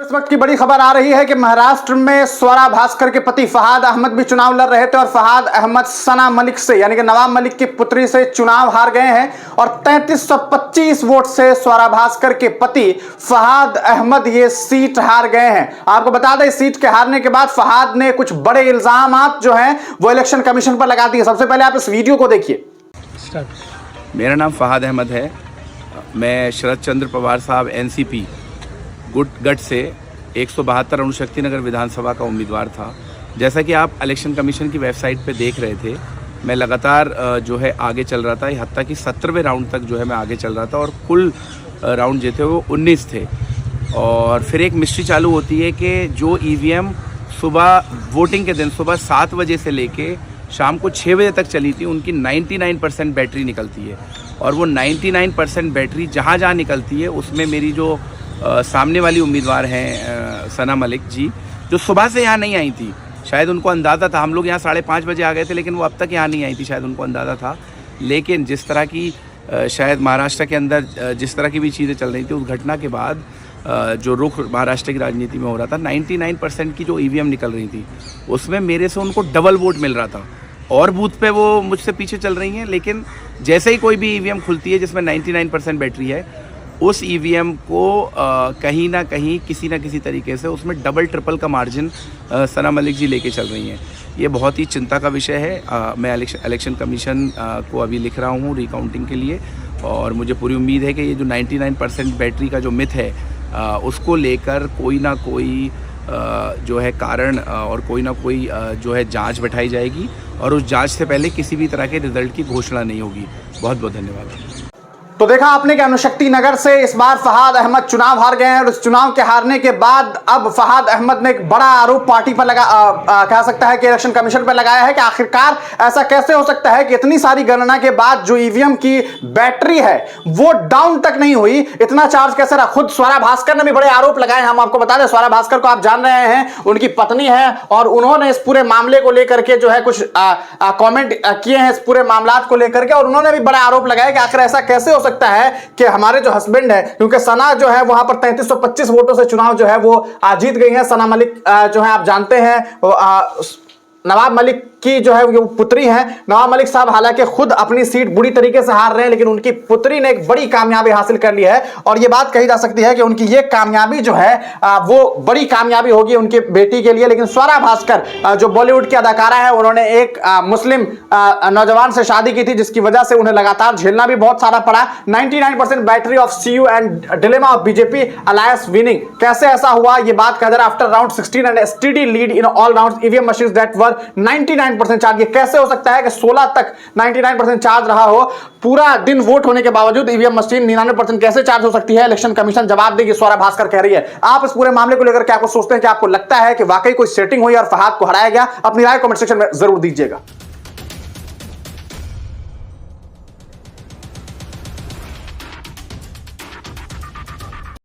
इस वक्त की बड़ी खबर आ रही है कि महाराष्ट्र में स्वरा भास्कर के पति फहाद अहमद भी चुनाव लड़ रहे थे और फहाद अहमद सना मलिक से यानी कि नवाब मलिक की पुत्री से चुनाव हार गए हैं और 3325 वोट से स्वरा भास्कर के पति फहाद अहमद ये सीट हार गए हैं। आपको बता दें, इस सीट के हारने के बाद फहाद ने कुछ बड़े इल्जामात जो हैं वो इलेक्शन कमीशन पर लगा दिए। सबसे पहले आप इस वीडियो को देखिए। मेरा नाम फहाद अहमद है। मैं शरद चंद्र पवार साहब एनसीपी गठ से 172 अणुशक्ति नगर विधानसभा का उम्मीदवार था। जैसा कि आप इलेक्शन कमीशन की वेबसाइट पे देख रहे थे, मैं लगातार जो है आगे चल रहा था। हत्ता कि 17वें राउंड तक जो है मैं आगे चल रहा था और कुल राउंड जो थे वो 19 थे। और फिर एक मिस्ट्री चालू होती है कि जो ईवीएम सुबह वोटिंग के दिन सुबह 7 बजे से लेके शाम को 6 बजे तक चली थी, उनकी 99% बैटरी निकलती है और वो 99% बैटरी जहाँ जहाँ निकलती है उसमें मेरी जो सामने वाली उम्मीदवार हैं सना मलिक जी, जो सुबह से यहाँ नहीं आई थी, शायद उनको अंदाज़ा था। हम लोग यहाँ 5:30 बजे आ गए थे लेकिन वो अब तक यहाँ नहीं आई थी, शायद उनको अंदाज़ा था। लेकिन जिस तरह की शायद महाराष्ट्र के अंदर जिस तरह की भी चीज़ें चल रही थी, उस घटना के बाद जो रुख महाराष्ट्र की राजनीति में हो रहा था, 99% की जो ईवीएम निकल रही थी उसमें मेरे से उनको डबल वोट मिल रहा था और बूथ पे वो मुझसे पीछे चल रही हैं। लेकिन जैसे ही कोई भी ईवीएम खुलती है जिसमें 99% बैटरी है, उस ईवीएम को कहीं ना कहीं किसी ना किसी तरीके से उसमें डबल ट्रिपल का मार्जिन सना मलिक जी लेके चल रही हैं। ये बहुत ही चिंता का विषय है। मैं इलेक्शन कमीशन को अभी लिख रहा हूँ रिकाउंटिंग के लिए और मुझे पूरी उम्मीद है कि ये जो 99% बैटरी का जो मिथ है उसको लेकर कोई ना कोई जो है कारण और कोई ना कोई जो है जांच बैठाई जाएगी और उस जांच से पहले किसी भी तरह के रिजल्ट की घोषणा नहीं होगी। बहुत बहुत धन्यवाद। तो देखा आपने कि अणुशक्ति नगर से इस बार फहाद अहमद चुनाव हार गए हैं और इस चुनाव के हारने के बाद अब फहाद अहमद ने एक बड़ा आरोप पार्टी पर कह सकता है कि इलेक्शन कमीशन पर लगाया है कि आखिरकार ऐसा कैसे हो सकता है कि इतनी सारी गणना के बाद जो ईवीएम की बैटरी है वो डाउन तक नहीं हुई, इतना चार्ज कैसे रहा। खुद स्वरा भास्कर ने भी बड़े आरोप लगाए। हम आपको बता दें, स्वरा भास्कर को आप जान रहे हैं, उनकी पत्नी है और उन्होंने इस पूरे मामले को लेकर के जो है कुछ कॉमेंट किए हैं इस पूरे मामला को लेकर के, और उन्होंने भी बड़ा आरोप लगाया कि आखिर ऐसा कैसे हो सकता है कि हमारे जो हस्बैंड है, क्योंकि सना जो है वहां पर 3325 वोटों से चुनाव जो है वो जीत गई है। सना मलिक जो है आप जानते हैं नवाब मलिक की जो है वो पुत्री है। नवाब मलिक साहब हालांकि खुद अपनी सीट बुरी तरीके से हार रहे हैं, लेकिन उनकी पुत्री ने एक बड़ी कामयाबी हासिल कर ली है और ये बात कही जा सकती है कि उनकी ये कामयाबी जो है वो बड़ी कामयाबी होगी उनकी बेटी के लिए। लेकिन स्वरा भास्कर जो बॉलीवुड की अदाकारा है, उन्होंने एक मुस्लिम नौजवान से शादी की थी जिसकी वजह से उन्हें लगातार झेलना भी बहुत सारा पड़ा। 99% battery of CU and dilemma of BJP alliance winning. कैसे ऐसा हुआ ये बात कह after round 16 and STD lead in all rounds EVM machines that were 99% charge. ये कैसे हो सकता है कि 16 तक 99% चार्ज रहा हो, पूरा दिन वोट होने के बावजूद ईवीएम मशीन 99% कैसे चार्ज हो सकती है? इलेक्शन कमीशन जवाब देगी, स्वरा भास्कर कह रही है। आप इस पूरे मामले को लेकर क्या कुछ सोचते हैं कि आपको लगता है कि वाकई कोई सेटिंग हुई और फहाद को हराया गया? अपनी राय कमेंट सेक्शन में जरूर दीजिएगा।